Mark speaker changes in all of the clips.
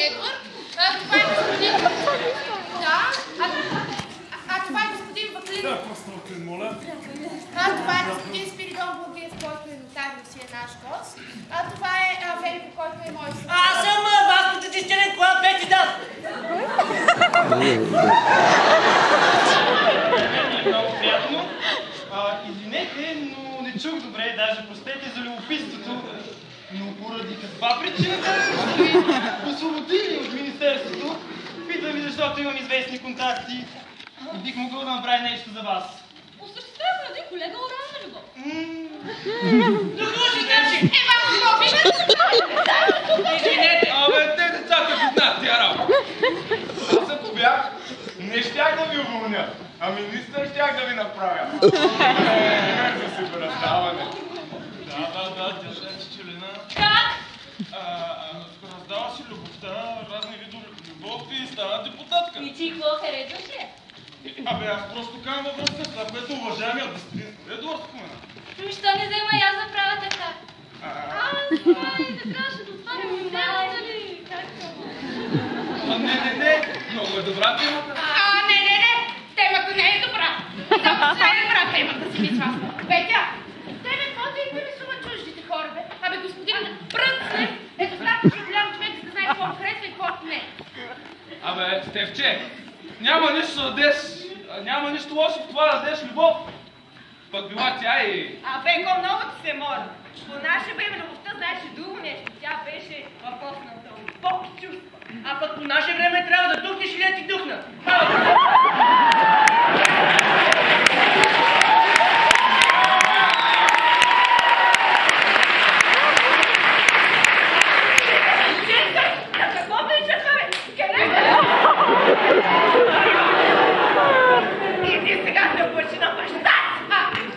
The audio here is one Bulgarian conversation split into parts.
Speaker 1: Едвард. Това е господин... Да. Това е господин Ваклин.
Speaker 2: Да, просто Ваклин, моля.
Speaker 1: Това е господин Спиридон Благиев, който е нотариус и е наш гост. Това е Венко, който е мой съпруг.
Speaker 3: Аз съм вашето чеченен клад, вече да!
Speaker 4: Много приятно. Извинете, но не чух добре, даже простете за любопитството, но поради каква причина да ви освободили от Министерството, питам ви, защото имам известни контакти и бих могъл да направя нещо за вас.
Speaker 5: Осъществявам на един колега орална любов.
Speaker 4: Извинете! Абе, те децата ги знаят тия работа. Аз ако бях, не щях да ви уволня, а министър щях да ви направя. За себераздаване. Да, държа чечелина.
Speaker 5: Как?
Speaker 4: Раздава си любовта, разни видове любов и стана депутатка.
Speaker 5: И ти какво харесваш ли?
Speaker 4: Абе, аз просто казвам във връзка с това, което уважаемият господин Едуард спомена.
Speaker 5: Що не взема и аз да правя така? Не трябваше да отварям музеята ли?
Speaker 4: Не, много е добра темата.
Speaker 1: Не, темата не е добра. Само че е добра темата си мисля. Петя, тебе какво да интересува чуждите хора, бе? Абе, господин Брънцлев е достатъчно голям човек, за да знае какво харесва и какво не.
Speaker 4: Абе, Стефче, няма нищо да дадеш, няма нищо лошо в това да дадеш любов. Пък била тя и...
Speaker 6: Бенко, много ти се моля. По наше време любовта знаеше друго нещо. Тя беше въпрос на дълбоки чувства.
Speaker 3: А пък по наше време трябва да духнеш или да ти духна.
Speaker 6: Какво беше това, бе? Къде? И сега се облъчи на баща.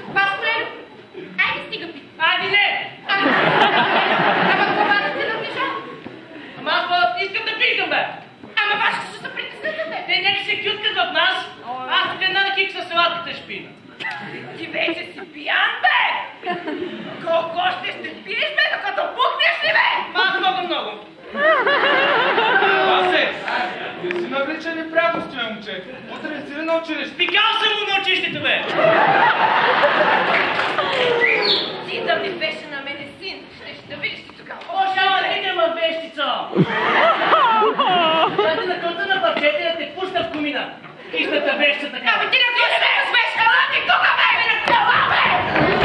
Speaker 1: Василев, айде стига пи.
Speaker 3: Айде не!
Speaker 1: Ама това да се напиша?
Speaker 3: Ама аз искам да питам, бе!
Speaker 1: Ама вашите ще се притеснете, бе.
Speaker 3: Те нека се кюткат в нас, аз тук една кик със салатката шпина.
Speaker 6: Ти вече си пиян, бе! Колко още ще пиеш, бе, докато пукнеш ли, бе?
Speaker 3: Аз много.
Speaker 4: Васе, не си навлича неприятности, бе, момче. Утре не си ли на училище?
Speaker 3: Спикал съм му на училището, бе!
Speaker 6: Ти да ми беше на медицин. Ще видиш ти тогава.
Speaker 3: Ожава да идем във вещица! Хайде на кънта на парчета да те пусна в комина. Истата веща така.
Speaker 6: Абе, ти не го не ме разбеш, ела ти тука, бе! Ела, бе!